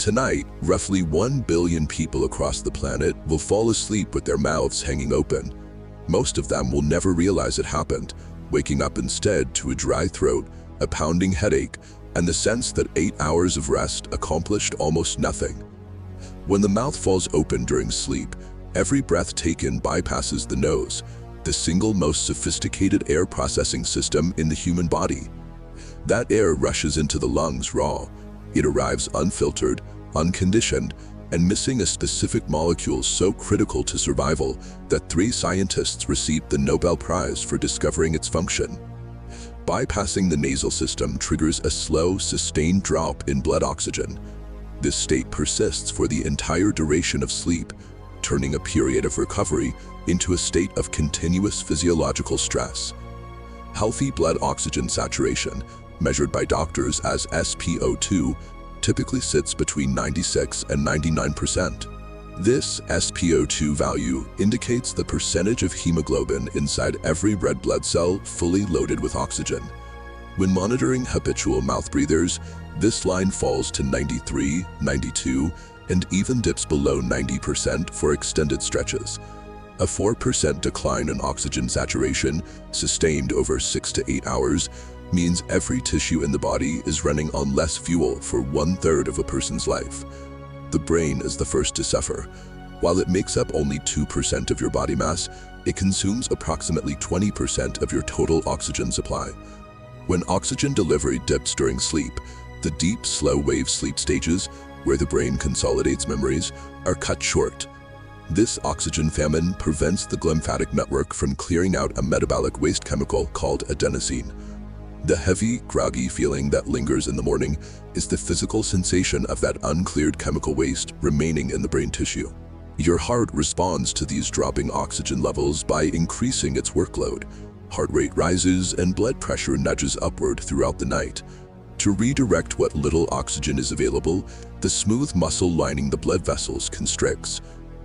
Tonight, roughly 1 billion people across the planet will fall asleep with their mouths hanging open. Most of them will never realize it happened, waking up instead to a dry throat, a pounding headache, and the sense that 8 hours of rest accomplished almost nothing. When the mouth falls open during sleep, every breath taken bypasses the nose, the single most sophisticated air processing system in the human body. That air rushes into the lungs raw. It arrives unfiltered, unconditioned, and missing a specific molecule so critical to survival that 3 scientists received the Nobel Prize for discovering its function. Bypassing the nasal system triggers a slow, sustained drop in blood oxygen. This state persists for the entire duration of sleep, turning a period of recovery into a state of continuous physiological stress. Healthy blood oxygen saturation, measured by doctors as SpO2, typically sits between 96 and 99%. This SpO2 value indicates the percentage of hemoglobin inside every red blood cell fully loaded with oxygen. When monitoring habitual mouth breathers, this line falls to 93, 92, and even dips below 90% for extended stretches. A 4% decline in oxygen saturation, sustained over 6 to 8 hours, means every tissue in the body is running on less fuel for 1/3 of a person's life. The brain is the first to suffer. While it makes up only 2% of your body mass, it consumes approximately 20% of your total oxygen supply. When oxygen delivery dips during sleep, the deep, slow-wave sleep stages, where the brain consolidates memories, are cut short. This oxygen famine prevents the glymphatic network from clearing out a metabolic waste chemical called adenosine. The heavy, groggy feeling that lingers in the morning is the physical sensation of that uncleared chemical waste remaining in the brain tissue. Your heart responds to these dropping oxygen levels by increasing its workload. Heart rate rises and blood pressure nudges upward throughout the night. To redirect what little oxygen is available, the smooth muscle lining the blood vessels constricts.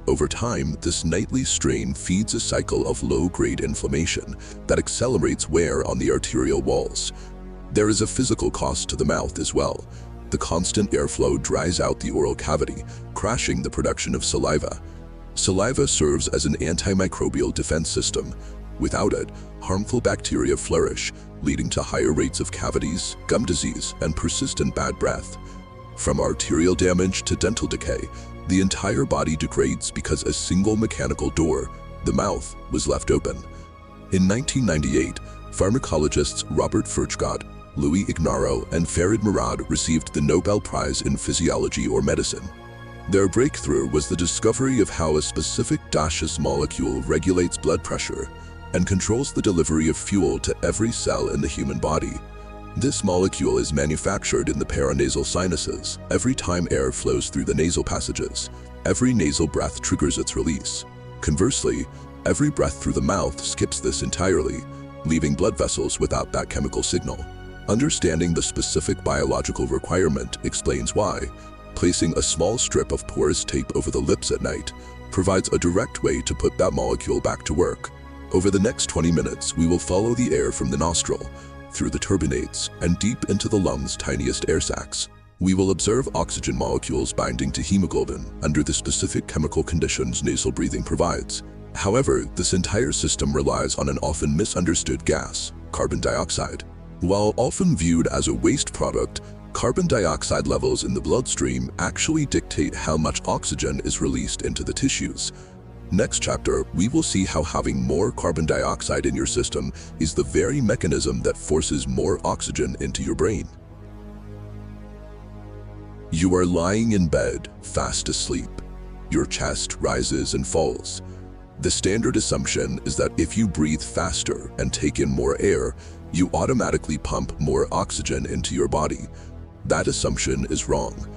Over time, this nightly strain feeds a cycle of low-grade inflammation that accelerates wear on the arterial walls. There is a physical cost to the mouth as well. The constant airflow dries out the oral cavity, crashing the production of saliva. Saliva serves as an antimicrobial defense system. Without it, harmful bacteria flourish, leading to higher rates of cavities, gum disease, and persistent bad breath. From arterial damage to dental decay, the entire body degrades because a single mechanical door, the mouth, was left open. In 1998, pharmacologists Robert Furchgott, Louis Ignarro, and Farid Murad received the Nobel Prize in Physiology or Medicine. Their breakthrough was the discovery of how a specific gaseous molecule regulates blood pressure and controls the delivery of fuel to every cell in the human body. This molecule is manufactured in the paranasal sinuses. Every time air flows through the nasal passages, every nasal breath triggers its release. Conversely, every breath through the mouth skips this entirely, leaving blood vessels without that chemical signal. Understanding the specific biological requirement explains why placing a small strip of porous tape over the lips at night provides a direct way to put that molecule back to work. Over the next 20 minutes, we will follow the air from the nostril, through the turbinates, and deep into the lungs' tiniest air sacs. We will observe oxygen molecules binding to hemoglobin under the specific chemical conditions nasal breathing provides. However, this entire system relies on an often misunderstood gas, carbon dioxide. While often viewed as a waste product, carbon dioxide levels in the bloodstream actually dictate how much oxygen is released into the tissues. Next chapter, we will see how having more carbon dioxide in your system is the very mechanism that forces more oxygen into your brain. You are lying in bed, fast asleep. Your chest rises and falls. The standard assumption is that if you breathe faster and take in more air, you automatically pump more oxygen into your body. That assumption is wrong.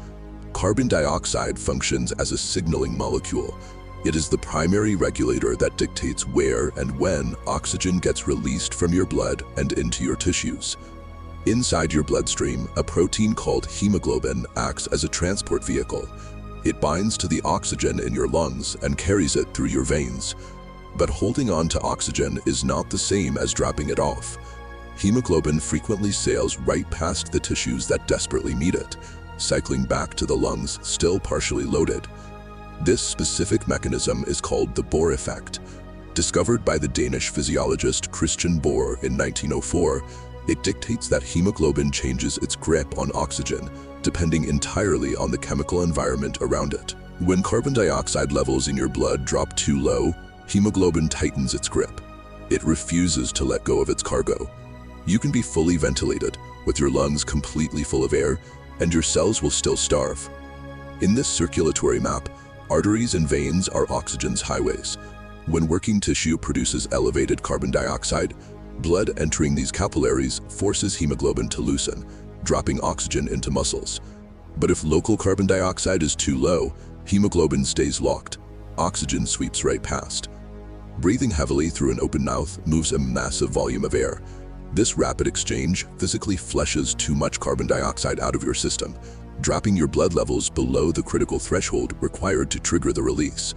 Carbon dioxide functions as a signaling molecule. It is the primary regulator that dictates where and when oxygen gets released from your blood and into your tissues. Inside your bloodstream, a protein called hemoglobin acts as a transport vehicle. It binds to the oxygen in your lungs and carries it through your veins. But holding on to oxygen is not the same as dropping it off. Hemoglobin frequently sails right past the tissues that desperately need it. cycling back to the lungs still partially loaded. This specific mechanism is called the Bohr Effect. Discovered by the Danish physiologist Christian Bohr in 1904, it dictates that hemoglobin changes its grip on oxygen, depending entirely on the chemical environment around it. When carbon dioxide levels in your blood drop too low, hemoglobin tightens its grip. It refuses to let go of its cargo. You can be fully ventilated, with your lungs completely full of air, and your cells will still starve. In this circulatory map, arteries and veins are oxygen's highways. When working tissue produces elevated carbon dioxide, blood entering these capillaries forces hemoglobin to loosen, dropping oxygen into muscles. But if local carbon dioxide is too low, hemoglobin stays locked. Oxygen sweeps right past. Breathing heavily through an open mouth moves a massive volume of air. This rapid exchange physically flushes too much carbon dioxide out of your system, dropping your blood levels below the critical threshold required to trigger the release.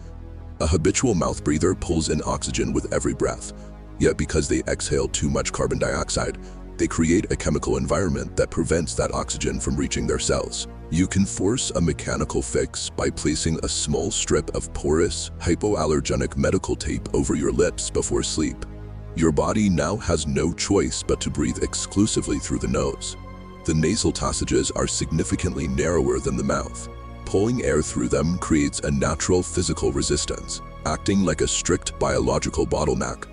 A habitual mouth breather pulls in oxygen with every breath, yet because they exhale too much carbon dioxide, they create a chemical environment that prevents that oxygen from reaching their cells. You can force a mechanical fix by placing a small strip of porous, hypoallergenic medical tape over your lips before sleep. Your body now has no choice but to breathe exclusively through the nose. The nasal passages are significantly narrower than the mouth. Pulling air through them creates a natural physical resistance, acting like a strict biological bottleneck.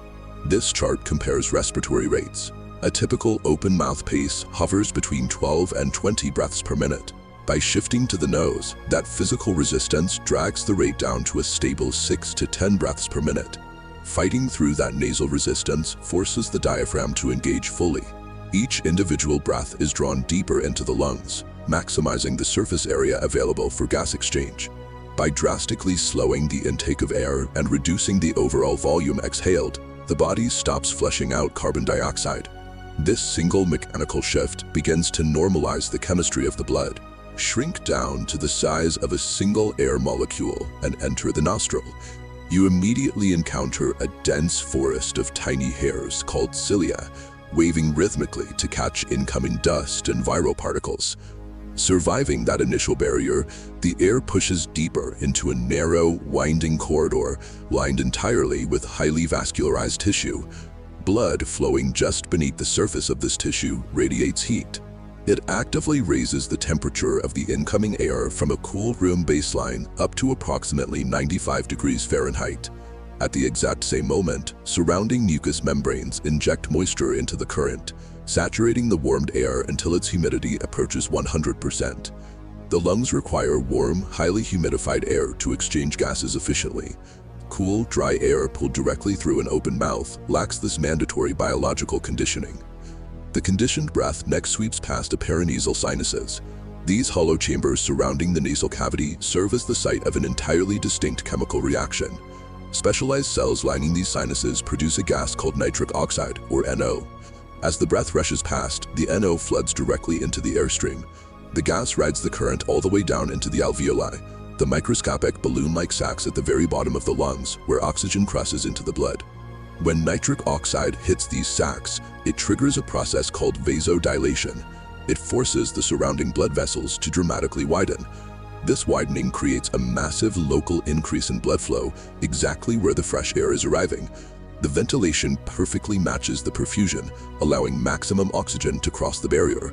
This chart compares respiratory rates. A typical open mouth pace hovers between 12 and 20 breaths per minute. By shifting to the nose, that physical resistance drags the rate down to a stable 6 to 10 breaths per minute. Fighting through that nasal resistance forces the diaphragm to engage fully. Each individual breath is drawn deeper into the lungs, maximizing the surface area available for gas exchange. By drastically slowing the intake of air and reducing the overall volume exhaled, the body stops flushing out carbon dioxide. This single mechanical shift begins to normalize the chemistry of the blood. Shrink down to the size of a single air molecule and enter the nostril. You immediately encounter a dense forest of tiny hairs called cilia, waving rhythmically to catch incoming dust and viral particles. Surviving that initial barrier, the air pushes deeper into a narrow, winding corridor lined entirely with highly vascularized tissue. Blood flowing just beneath the surface of this tissue radiates heat. It actively raises the temperature of the incoming air from a cool room baseline up to approximately 95 degrees Fahrenheit. At the exact same moment, surrounding mucous membranes inject moisture into the current, saturating the warmed air until its humidity approaches 100%. The lungs require warm, highly humidified air to exchange gases efficiently. Cool, dry air pulled directly through an open mouth lacks this mandatory biological conditioning. The conditioned breath next sweeps past the paranasal sinuses. These hollow chambers surrounding the nasal cavity serve as the site of an entirely distinct chemical reaction. Specialized cells lining these sinuses produce a gas called nitric oxide, or NO. As the breath rushes past, the NO floods directly into the airstream. The gas rides the current all the way down into the alveoli, the microscopic balloon-like sacs at the very bottom of the lungs, where oxygen crosses into the blood. When nitric oxide hits these sacs, it triggers a process called vasodilation. It forces the surrounding blood vessels to dramatically widen. This widening creates a massive local increase in blood flow exactly where the fresh air is arriving. The ventilation perfectly matches the perfusion, allowing maximum oxygen to cross the barrier.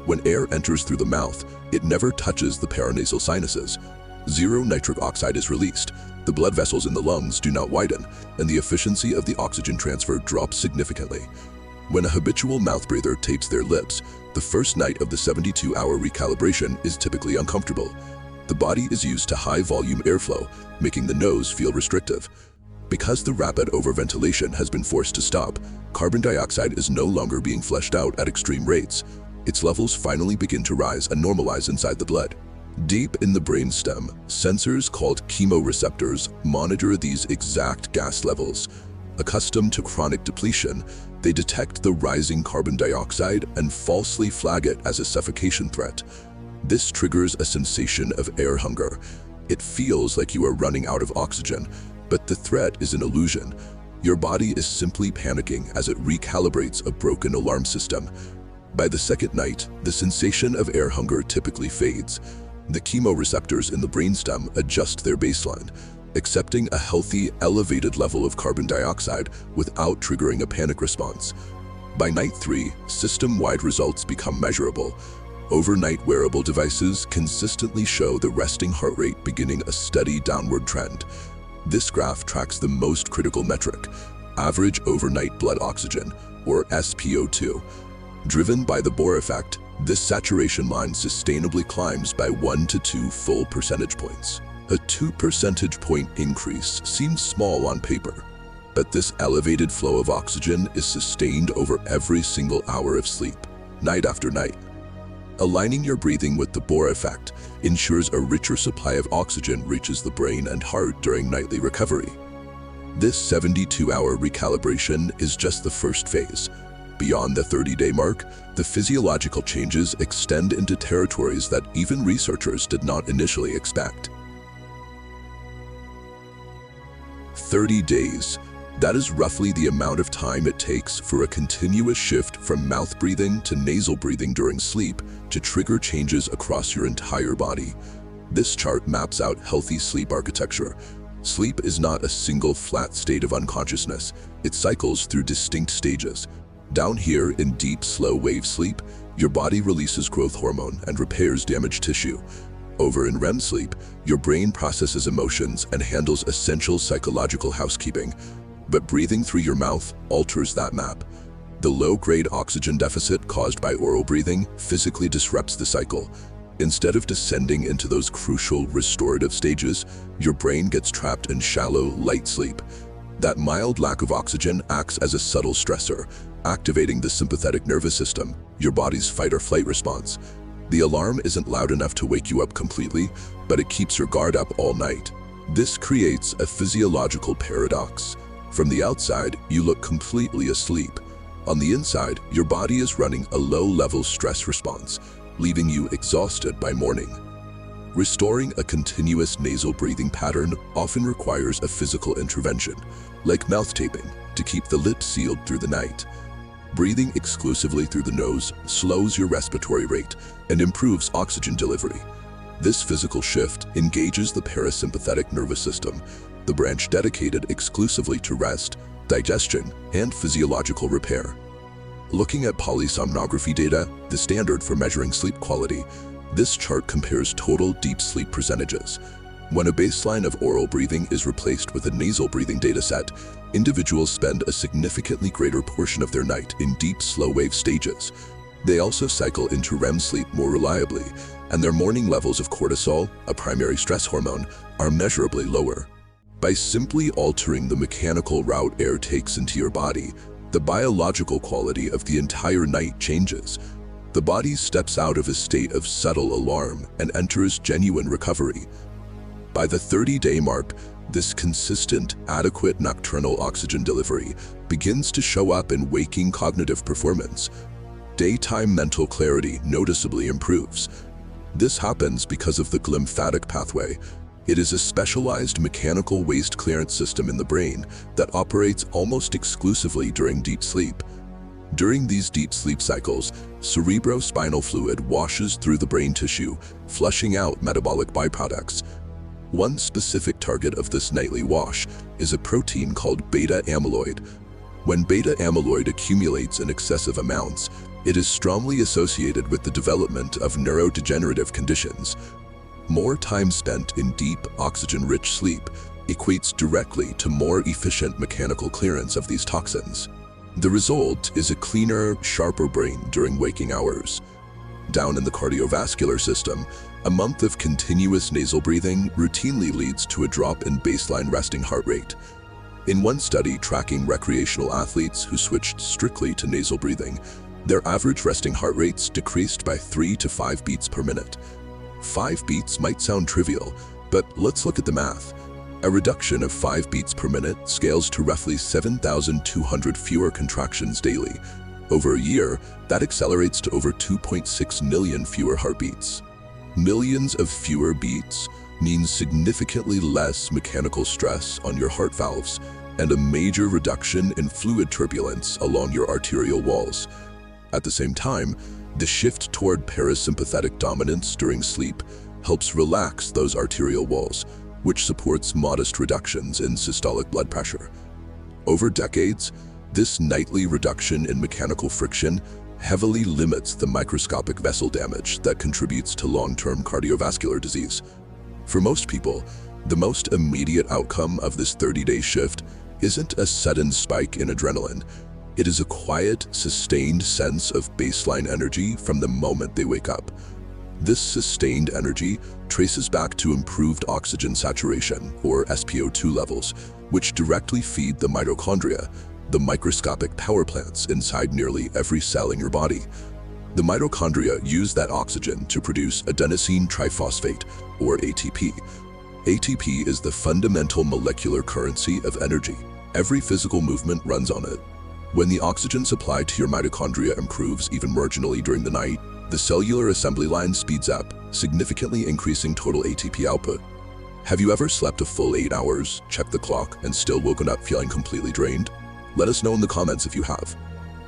When air enters through the mouth, it never touches the paranasal sinuses. Zero nitric oxide is released. The blood vessels in the lungs do not widen, and the efficiency of the oxygen transfer drops significantly. When a habitual mouth breather tapes their lips, the first night of the 72-hour recalibration is typically uncomfortable. The body is used to high-volume airflow, making the nose feel restrictive. Because the rapid overventilation has been forced to stop, carbon dioxide is no longer being flushed out at extreme rates. Its levels finally begin to rise and normalize inside the blood. Deep in the brainstem, sensors called chemoreceptors monitor these exact gas levels. Accustomed to chronic depletion, they detect the rising carbon dioxide and falsely flag it as a suffocation threat. This triggers a sensation of air hunger. It feels like you are running out of oxygen, but the threat is an illusion. Your body is simply panicking as it recalibrates a broken alarm system. By the second night, the sensation of air hunger typically fades. The chemoreceptors in the brainstem adjust their baseline, accepting a healthy, elevated level of carbon dioxide without triggering a panic response. By night 3, system-wide results become measurable. Overnight wearable devices consistently show the resting heart rate beginning a steady downward trend. This graph tracks the most critical metric, average overnight blood oxygen, or SpO2. Driven by the Bohr effect, this saturation line sustainably climbs by 1 to 2 full percentage points. A 2 percentage point increase seems small on paper, but this elevated flow of oxygen is sustained over every single hour of sleep, night after night. Aligning your breathing with the Bohr effect ensures a richer supply of oxygen reaches the brain and heart during nightly recovery. This 72-hour recalibration is just the first phase. Beyond the 30-day mark, the physiological changes extend into territories that even researchers did not initially expect. 30 days. That is roughly the amount of time it takes for a continuous shift from mouth breathing to nasal breathing during sleep to trigger changes across your entire body. This chart maps out healthy sleep architecture. Sleep is not a single flat state of unconsciousness. It cycles through distinct stages. Down here in deep, slow-wave sleep, your body releases growth hormone and repairs damaged tissue. Over in REM sleep, your brain processes emotions and handles essential psychological housekeeping. But breathing through your mouth alters that map. The low-grade oxygen deficit caused by oral breathing physically disrupts the cycle. Instead of descending into those crucial restorative stages, your brain gets trapped in shallow, light sleep. That mild lack of oxygen acts as a subtle stressor, activating the sympathetic nervous system, your body's fight-or-flight response. The alarm isn't loud enough to wake you up completely, but it keeps your guard up all night. This creates a physiological paradox. From the outside, you look completely asleep. On the inside, your body is running a low-level stress response, leaving you exhausted by morning. Restoring a continuous nasal breathing pattern often requires a physical intervention, like mouth taping, to keep the lips sealed through the night. Breathing exclusively through the nose slows your respiratory rate and improves oxygen delivery. This physical shift engages the parasympathetic nervous system, the branch dedicated exclusively to rest, digestion, and physiological repair. Looking at polysomnography data, the standard for measuring sleep quality, this chart compares total deep sleep percentages. When a baseline of oral breathing is replaced with a nasal breathing dataset, individuals spend a significantly greater portion of their night in deep, slow-wave stages. They also cycle into REM sleep more reliably, and their morning levels of cortisol, a primary stress hormone, are measurably lower. By simply altering the mechanical route air takes into your body, the biological quality of the entire night changes. The body steps out of a state of subtle alarm and enters genuine recovery. By the 30-day mark, this consistent, adequate nocturnal oxygen delivery begins to show up in waking cognitive performance. Daytime mental clarity noticeably improves. This happens because of the glymphatic pathway. It is a specialized mechanical waste clearance system in the brain that operates almost exclusively during deep sleep. During these deep sleep cycles, cerebrospinal fluid washes through the brain tissue, flushing out metabolic byproducts. One specific target of this nightly wash is a protein called beta amyloid. When beta amyloid accumulates in excessive amounts, it is strongly associated with the development of neurodegenerative conditions. More time spent in deep, oxygen-rich sleep equates directly to more efficient mechanical clearance of these toxins. The result is a cleaner, sharper brain during waking hours. Down in the cardiovascular system, a month of continuous nasal breathing routinely leads to a drop in baseline resting heart rate. In one study tracking recreational athletes who switched strictly to nasal breathing, their average resting heart rates decreased by 3 to 5 beats per minute. 5 beats might sound trivial, but let's look at the math. A reduction of 5 beats per minute scales to roughly 7,200 fewer contractions daily. Over a year, that accelerates to over 2.6 million fewer heartbeats. Millions of fewer beats means significantly less mechanical stress on your heart valves and a major reduction in fluid turbulence along your arterial walls. At the same time, the shift toward parasympathetic dominance during sleep helps relax those arterial walls, which supports modest reductions in systolic blood pressure. Over decades, this nightly reduction in mechanical friction heavily limits the microscopic vessel damage that contributes to long-term cardiovascular disease. For most people, the most immediate outcome of this 30-day shift isn't a sudden spike in adrenaline. It is a quiet, sustained sense of baseline energy from the moment they wake up. This sustained energy traces back to improved oxygen saturation, or SpO2 levels, which directly feed the mitochondria, the microscopic power plants inside nearly every cell in your body. The mitochondria use that oxygen to produce adenosine triphosphate, or ATP. ATP is the fundamental molecular currency of energy. Every physical movement runs on it. When the oxygen supply to your mitochondria improves even marginally during the night, the cellular assembly line speeds up, significantly increasing total ATP output. Have you ever slept a full 8 hours, checked the clock, and still woken up feeling completely drained? Let us know in the comments if you have.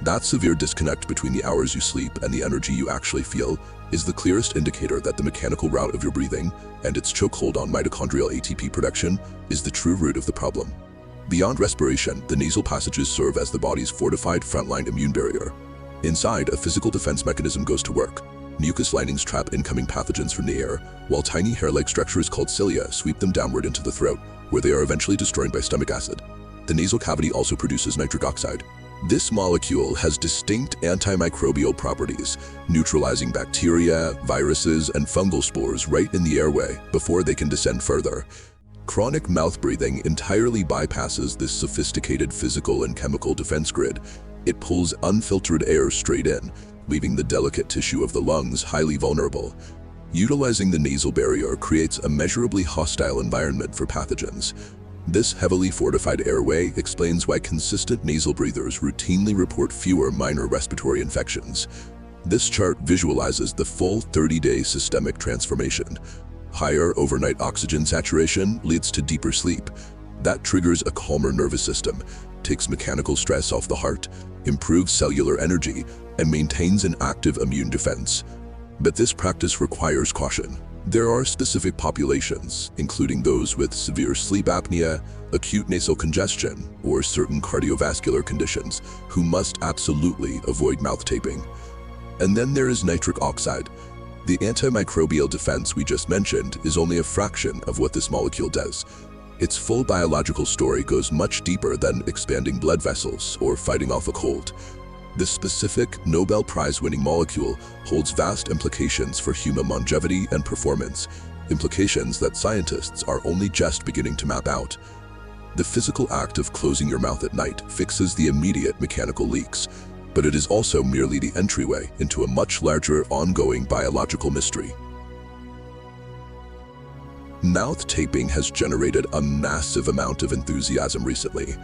That severe disconnect between the hours you sleep and the energy you actually feel is the clearest indicator that the mechanical route of your breathing and its chokehold on mitochondrial ATP production is the true root of the problem. Beyond respiration, the nasal passages serve as the body's fortified frontline immune barrier. Inside, a physical defense mechanism goes to work. Mucus linings trap incoming pathogens from the air, while tiny hair-like structures called cilia sweep them downward into the throat, where they are eventually destroyed by stomach acid. The nasal cavity also produces nitric oxide. This molecule has distinct antimicrobial properties, neutralizing bacteria, viruses, and fungal spores right in the airway before they can descend further. Chronic mouth breathing entirely bypasses this sophisticated physical and chemical defense grid. It pulls unfiltered air straight in, leaving the delicate tissue of the lungs highly vulnerable. Utilizing the nasal barrier creates a measurably hostile environment for pathogens. This heavily fortified airway explains why consistent nasal breathers routinely report fewer minor respiratory infections. This chart visualizes the full 30-day systemic transformation. Higher overnight oxygen saturation leads to deeper sleep. That triggers a calmer nervous system, takes mechanical stress off the heart, improves cellular energy, and maintains an active immune defense. But this practice requires caution. There are specific populations, including those with severe sleep apnea, acute nasal congestion, or certain cardiovascular conditions, who must absolutely avoid mouth taping. And then there is nitric oxide. The antimicrobial defense we just mentioned is only a fraction of what this molecule does. Its full biological story goes much deeper than expanding blood vessels or fighting off a cold. This specific Nobel Prize-winning molecule holds vast implications for human longevity and performance, implications that scientists are only just beginning to map out. The physical act of closing your mouth at night fixes the immediate mechanical leaks, but it is also merely the entryway into a much larger ongoing biological mystery. Mouth taping has generated a massive amount of enthusiasm recently,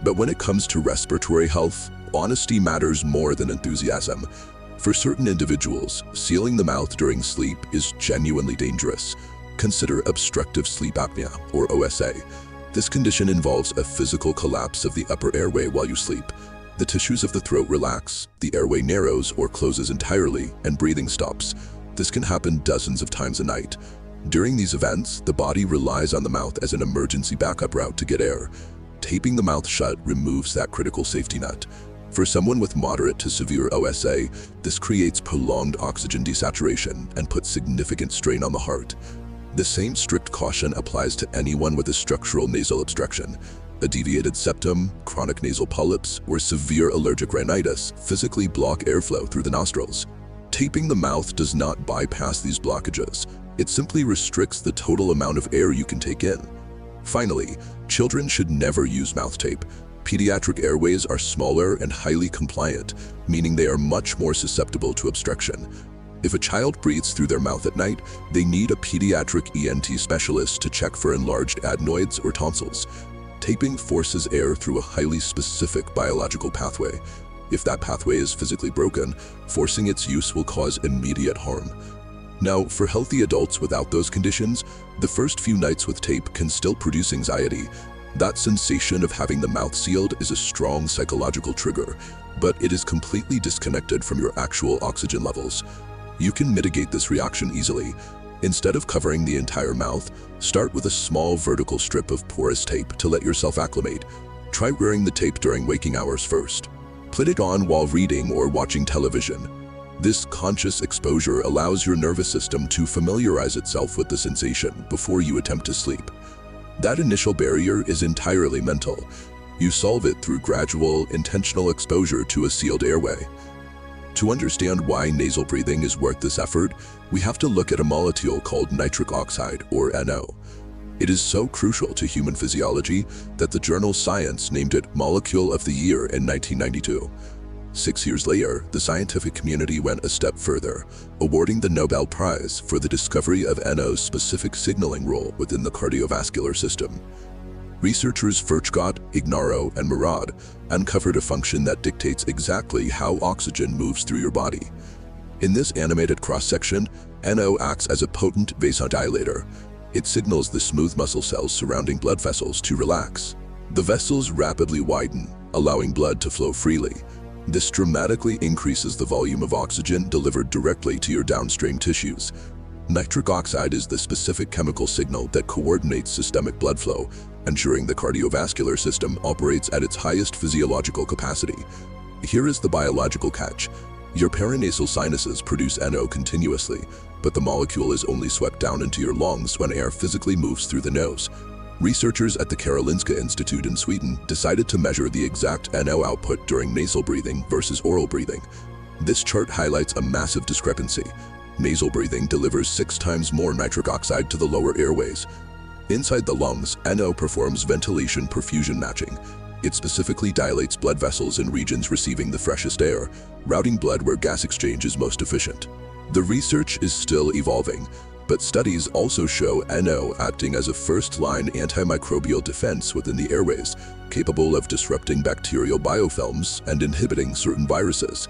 but when it comes to respiratory health, honesty matters more than enthusiasm. For certain individuals, sealing the mouth during sleep is genuinely dangerous. Consider obstructive sleep apnea, or OSA. This condition involves a physical collapse of the upper airway while you sleep. The tissues of the throat relax, the airway narrows or closes entirely, and breathing stops. This can happen dozens of times a night. During these events, the body relies on the mouth as an emergency backup route to get air. Taping the mouth shut removes that critical safety net. For someone with moderate to severe OSA, this creates prolonged oxygen desaturation and puts significant strain on the heart. The same strict caution applies to anyone with a structural nasal obstruction. A deviated septum, chronic nasal polyps, or severe allergic rhinitis physically block airflow through the nostrils. Taping the mouth does not bypass these blockages. It simply restricts the total amount of air you can take in. Finally, children should never use mouth tape. Pediatric airways are smaller and highly compliant, meaning they are much more susceptible to obstruction. If a child breathes through their mouth at night, they need a pediatric ENT specialist to check for enlarged adenoids or tonsils. Taping forces air through a highly specific biological pathway. If that pathway is physically broken, forcing its use will cause immediate harm. Now, for healthy adults without those conditions, the first few nights with tape can still produce anxiety. That sensation of having the mouth sealed is a strong psychological trigger, but it is completely disconnected from your actual oxygen levels. You can mitigate this reaction easily. Instead of covering the entire mouth, start with a small vertical strip of porous tape to let yourself acclimate. Try wearing the tape during waking hours first. Put it on while reading or watching television. This conscious exposure allows your nervous system to familiarize itself with the sensation before you attempt to sleep. That initial barrier is entirely mental. You solve it through gradual, intentional exposure to a sealed airway. To understand why nasal breathing is worth this effort, we have to look at a molecule called nitric oxide, or NO. It is so crucial to human physiology that the journal Science named it Molecule of the Year in 1992. 6 years later, the scientific community went a step further, awarding the Nobel Prize for the discovery of NO's specific signaling role within the cardiovascular system. Researchers Furchgott, Ignaro, and Murad uncovered a function that dictates exactly how oxygen moves through your body. In this animated cross-section, NO acts as a potent vasodilator. It signals the smooth muscle cells surrounding blood vessels to relax. The vessels rapidly widen, allowing blood to flow freely. This dramatically increases the volume of oxygen delivered directly to your downstream tissues. Nitric oxide is the specific chemical signal that coordinates systemic blood flow, ensuring the cardiovascular system operates at its highest physiological capacity. Here is the biological catch. Your paranasal sinuses produce NO continuously, but the molecule is only swept down into your lungs when air physically moves through the nose. Researchers at the Karolinska Institute in Sweden decided to measure the exact NO output during nasal breathing versus oral breathing. This chart highlights a massive discrepancy. Nasal breathing delivers 6 times more nitric oxide to the lower airways. Inside the lungs, NO performs ventilation perfusion matching. It specifically dilates blood vessels in regions receiving the freshest air, routing blood where gas exchange is most efficient. The research is still evolving, but studies also show NO acting as a first-line antimicrobial defense within the airways, capable of disrupting bacterial biofilms and inhibiting certain viruses.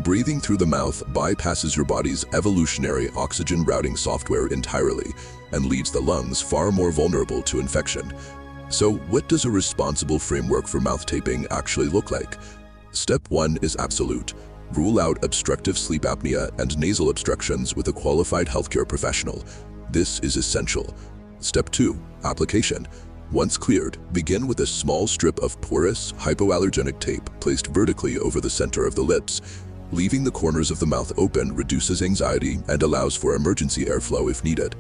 Breathing through the mouth bypasses your body's evolutionary oxygen routing software entirely and leaves the lungs far more vulnerable to infection. So, what does a responsible framework for mouth taping actually look like? Step 1 is absolute. Rule out obstructive sleep apnea and nasal obstructions with a qualified healthcare professional. This is essential. Step 2, application. Once cleared, begin with a small strip of porous, hypoallergenic tape placed vertically over the center of the lips. Leaving the corners of the mouth open reduces anxiety and allows for emergency airflow if needed.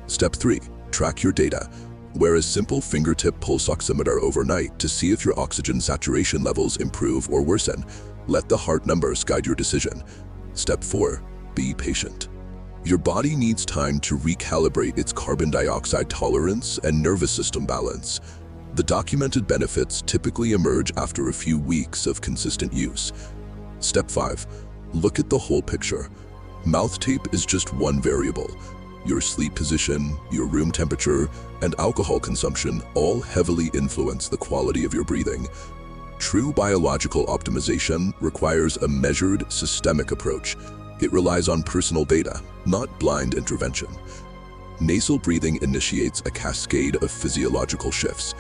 Step 3, track your data. Wear a simple fingertip pulse oximeter overnight to see if your oxygen saturation levels improve or worsen. Let the heart numbers guide your decision. Step 4, be patient. Your body needs time to recalibrate its carbon dioxide tolerance and nervous system balance. The documented benefits typically emerge after a few weeks of consistent use. Step 5, look at the whole picture. Mouth tape is just one variable. Your sleep position, your room temperature, and alcohol consumption all heavily influence the quality of your breathing. True biological optimization requires a measured, systemic approach. It relies on personal data, not blind intervention. Nasal breathing initiates a cascade of physiological shifts.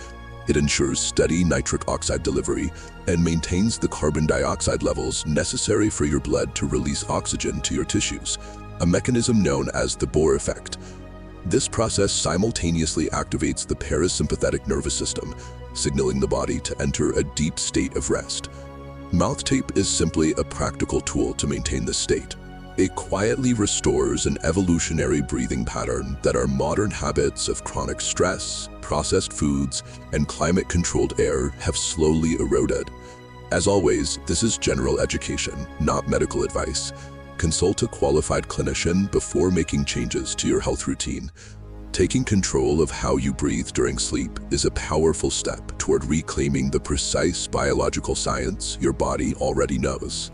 It ensures steady nitric oxide delivery and maintains the carbon dioxide levels necessary for your blood to release oxygen to your tissues, a mechanism known as the Bohr Effect. This process simultaneously activates the parasympathetic nervous system, signaling the body to enter a deep state of rest. Mouth tape is simply a practical tool to maintain this state. It quietly restores an evolutionary breathing pattern that our modern habits of chronic stress, processed foods, and climate-controlled air have slowly eroded. As always, this is general education, not medical advice. Consult a qualified clinician before making changes to your health routine. Taking control of how you breathe during sleep is a powerful step toward reclaiming the precise biological science your body already knows.